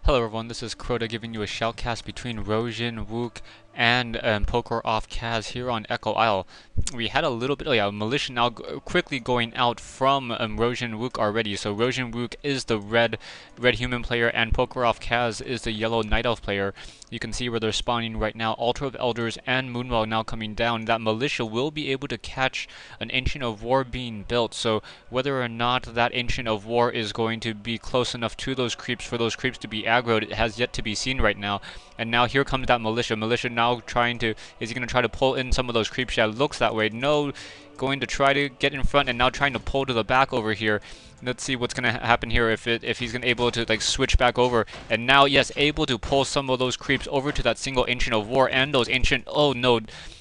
Hello everyone, this is Crota giving you a shoutcast between Rohjinwook and Poker Off Kaz here on Echo Isle. We had a little bit, militia now quickly going out from Rohjinwook already. So Rohjinwook is the red human player and Poker Off Kaz is the yellow night elf player. You can see where they're spawning right now. Altar of Elders and Moonwell now coming down. That militia will be able to catch an Ancient of War being built. So whether or not that Ancient of War is going to be close enough to those creeps for those creeps to be aggroed, it has yet to be seen right now. And now here comes that militia. Militia now trying to, is he going to try to pull in some of those creeps? Yeah, it looks that way. No, going to try to get in front and now trying to pull to the back over here. Let's see what's going to happen here if he's going to able to like switch back over. And now, yes, able to pull some of those creeps over to that single Ancient of War and those ancient, oh no,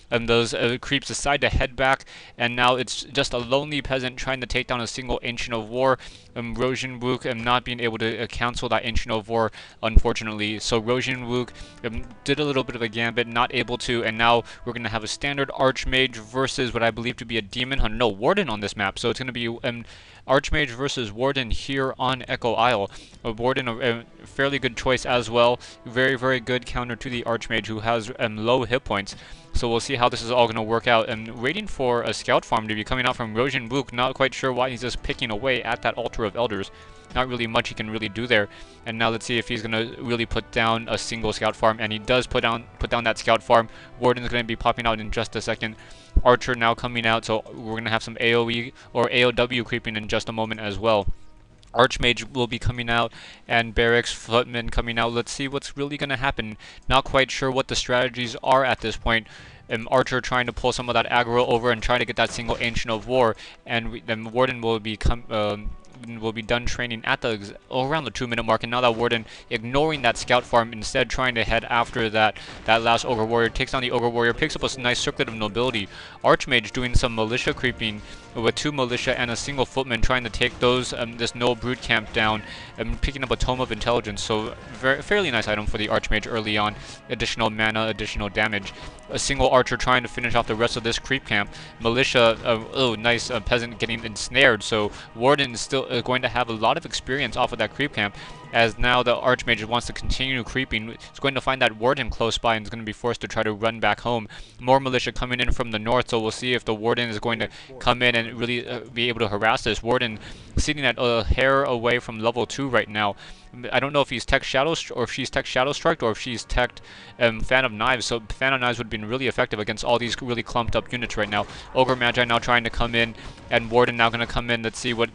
those creeps decide to head back, and now it's just a lonely peasant trying to take down a single Ancient of War. Rohjinwook not being able to cancel that Ancient of War, unfortunately. So Rohjinwook did a little bit of a gambit, not able to, and now we're going to have a standard Archmage versus what I believe to be a Demon Hunter. No, Warden on this map. So it's going to be Archmage versus Warden here on Echo Isle. Warden, a fairly good choice as well. Very, very good counter to the Archmage who has low hit points. So we'll see how this is all going to work out. And waiting for a scout farm to be coming out from Rohjinwook. Not quite sure why he's just picking away at that Altar of Elders. Not really much he can really do there. And now let's see if he's going to really put down a single scout farm. And he does put down that scout farm. Warden's going to be popping out in just a second. Archer now coming out, so we're going to have some AoE or AoW creeping in just a moment as well. Archmage will be coming out, and Barracks Footman coming out. Let's see what's really going to happen. Not quite sure what the strategies are at this point. Archer trying to pull some of that aggro over and trying to get that single Ancient of War, and then Warden will be done training at the around the 2-minute mark, and now that Warden ignoring that scout farm, instead trying to head after that last Ogre Warrior, takes down the Ogre Warrior, picks up a nice Circlet of Nobility. Archmage doing some militia creeping with 2 militia and a single footman trying to take those this Null Brood camp down, and picking up a Tome of Intelligence. So fairly nice item for the Archmage early on. Additional mana, additional damage. A single archer trying to finish off the rest of this creep camp. Militia, oh nice, peasant getting ensnared. So Warden is still going to have a lot of experience off of that creep camp, as now the Archmage wants to continue creeping. He's going to find that Warden close by and is going to be forced to try to run back home. More militia coming in from the north, so we'll see if the Warden is going to come in and really be able to harass this. Warden sitting at a hair away from level 2 right now. I don't know if he's tech Shadow or if she's tech Shadow Strike or if she's tech Fan of Knives. So Fan of Knives would have been really effective against all these really clumped up units right now. Ogre Magi now trying to come in, and Warden now going to come in. Let's see what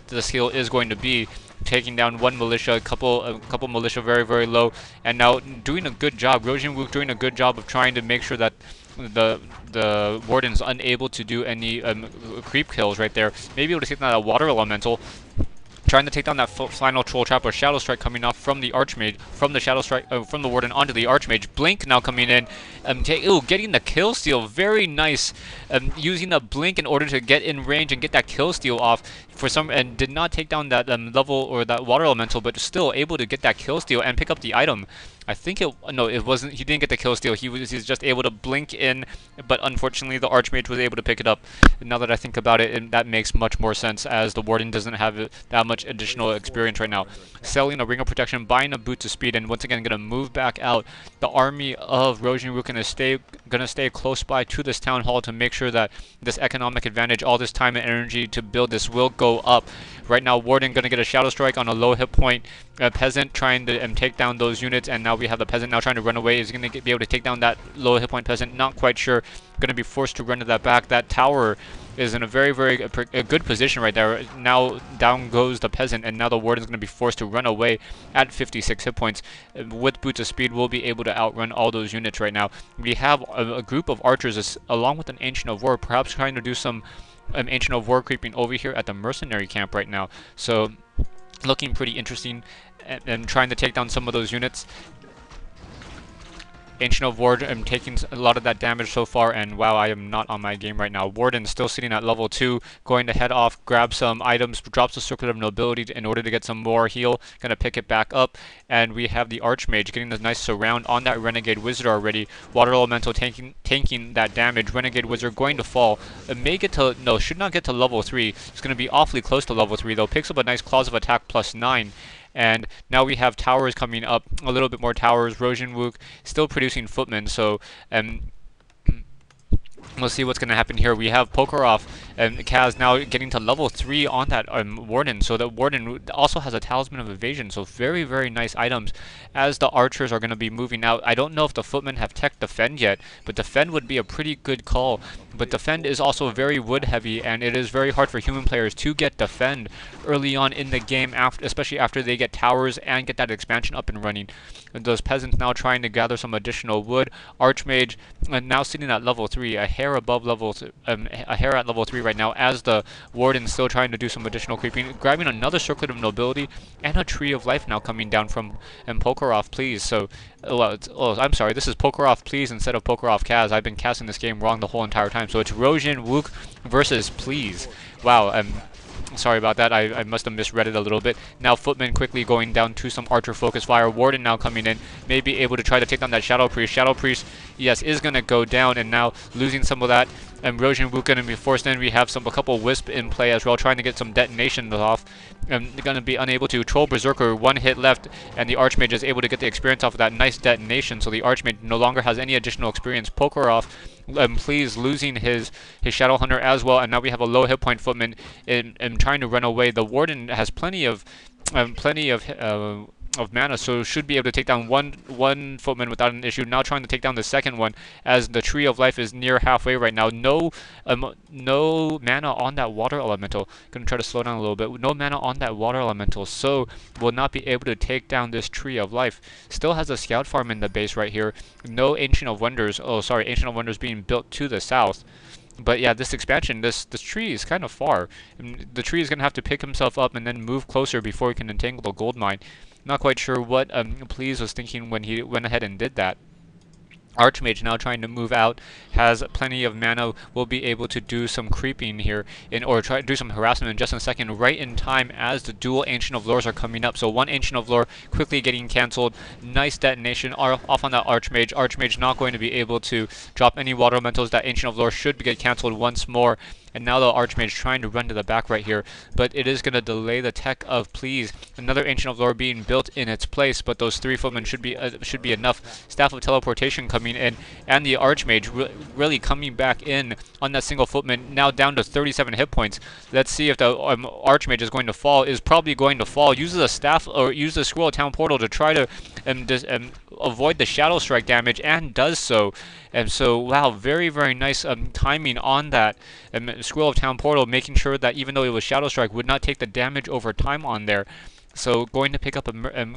the skill is going to be. Taking down one militia, a couple militia very, very low, and now doing a good job. Rohjinwook doing a good job of trying to make sure that the Warden's unable to do any creep kills right there. Maybe able to take down that Water Elemental. Trying to take down that final Troll Trap or Shadow Strike coming off from the Archmage, from the Shadow Strike, from the Warden onto the Archmage. Blink now coming in, getting the kill steal, very nice. Using a Blink in order to get in range and get that kill steal off and did not take down that level or that Water Elemental, but still able to get that kill steal and pick up the item. I think it wasn't. He didn't get the kill steal. He's just able to blink in, but unfortunately the Archmage was able to pick it up. And now that I think about it, that makes much more sense, as the Warden doesn't have that much additional experience right now. Selling a Ring of Protection, buying a Boots of Speed, and once again gonna move back out. The army of Rohjinwook gonna stay close by to this town hall to make sure that this economic advantage, all this time and energy to build this, will go up. Right now, Warden gonna get a Shadow Strike on a low hit point. Peasant trying to take down those units, and now we have the Peasant now trying to run away. Is gonna be able to take down that low hit point Peasant? Not quite sure. Gonna be forced to run to that back. That tower is in a very, very good position right there. Now down goes the Peasant, and now the Warden's going to be forced to run away at 56 hit points. With Boots of Speed, we'll be able to outrun all those units right now. We have a group of archers along with an Ancient of War, perhaps trying to do some Ancient of War creeping over here at the mercenary camp right now. So looking pretty interesting, and trying to take down some of those units. Ancient of War taking a lot of that damage so far, and wow, I am not on my game right now. Warden still sitting at level 2, going to head off, grab some items, drops the Circlet of Nobility in order to get some more heal, gonna pick it back up, and we have the Archmage getting this nice surround on that Renegade Wizard already. Water Elemental tanking that damage. Renegade Wizard going to fall. It may get to, no, should not get to level 3. It's gonna be awfully close to level 3 though. Picks up a nice Claws of Attack +9. And now we have towers coming up, a little bit more towers. Rohjinwook still producing footmen, so we'll see what's going to happen here. We have Pokerov and Kaz now getting to level 3 on that Warden. So the Warden also has a Talisman of Evasion. So very, very nice items as the archers are going to be moving out. I don't know if the footmen have tech Defend yet, but Defend would be a pretty good call. But Defend is also very wood heavy, and it is very hard for human players to get Defend early on in the game, especially after they get towers and get that expansion up and running. And those peasants now trying to gather some additional wood. Archmage now sitting at level 3, a hair above level, a hair at level 3 right now, as the Warden still trying to do some additional creeping, grabbing another Circlet of Nobility and a Tree of Life now coming down from Pokerov, please. So, I'm sorry, this is Pokerov, please, instead of Pokerov Kaz. I've been casting this game wrong the whole entire time. So it's Rohjinwook versus Please. Wow, sorry about that. I must have misread it a little bit. Now Footman quickly going down to some Archer Focus Fire. Warden now coming in, may be able to try to take down that Shadow Priest. Shadow Priest, yes, is going to go down, and now losing some of that. And Rohjinwook going to be forced in. We have a couple Wisp in play as well, trying to get some detonations off. And they're going to be unable to. Troll Berserker, 1 hit left, and the Archmage is able to get the experience off of that nice detonation. So the Archmage no longer has any additional experience. Pokerov, Please, losing his Shadow Hunter as well, and now we have a low hit point Footman in trying to run away. The Warden has plenty of mana, so should be able to take down one Footman without an issue. Now trying to take down the second one, as the Tree of Life is near halfway right now. No mana on that Water Elemental. Gonna try to slow down a little bit. No mana on that Water Elemental, so will not be able to take down this Tree of Life. Still has a Scout Farm in the base right here. No Ancient of Wonders. Oh, sorry, Ancient of Wonders being built to the south. But yeah, this expansion, this tree is kind of far. And the tree is going to have to pick himself up and then move closer before he can entangle the gold mine. Not quite sure what Please was thinking when he went ahead and did that. Archmage now trying to move out, has plenty of mana, will be able to do some creeping here, or try to do some harassment in just a second, right in time as the dual Ancient of Lores are coming up. So one Ancient of Lore quickly getting cancelled. Nice detonation off on that Archmage. Archmage not going to be able to drop any Water Elementals. That Ancient of Lore should get cancelled once more. And now the Archmage trying to run to the back right here, but it is going to delay the tech of Please. Another Ancient of Lore being built in its place, but those 3 Footmen should be enough. Staff of Teleportation coming in, and the Archmage really coming back in on that single Footman, now down to 37 hit points. Let's see if the Archmage is going to fall. Is probably going to fall. Uses a staff, or uses the Scroll of Town Portal to try to avoid the Shadow Strike damage, and does so. And so, wow, very, very nice timing on that Scroll of Town Portal, making sure that even though it was Shadow Strike, would not take the damage over time on there. So going to pick up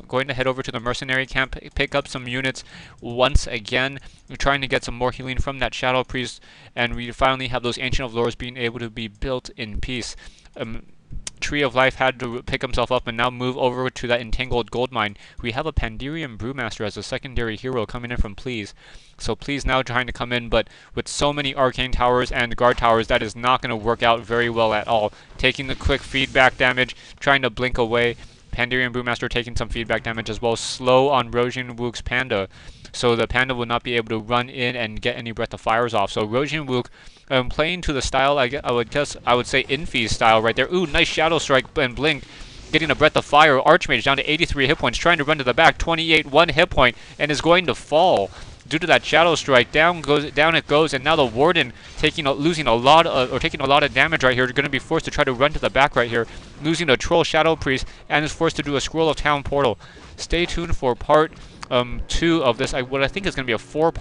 going to head over to the mercenary camp, pick up some units once again, trying to get some more healing from that Shadow Priest, and we finally have those Ancient of Lores being able to be built in peace. Tree of Life had to pick himself up and now move over to that entangled gold mine. We have a Pandirian Brewmaster as a secondary hero coming in from Please. So Please now trying to come in, but with so many Arcane Towers and Guard Towers, that is not going to work out very well at all. Taking the quick feedback damage, trying to blink away. Pandirian Brewmaster taking some feedback damage as well. Slow on Rohjinwook's Panda. So the Panda will not be able to run in and get any Breath of Fires off. So Rohjinwook playing to the style, I would say Invis style right there. Ooh, nice Shadow Strike and Blink. Getting a Breath of Fire. Archmage down to 83 hit points, trying to run to the back. 28, 1 hit point, and is going to fall due to that Shadow Strike. Down it goes, and now the Warden taking a lot of damage right here. Going to be forced to try to run to the back right here, losing a Troll Shadow Priest, and is forced to do a Scroll of Town Portal. Stay tuned for part 2 of this. What I think is going to be a 4-part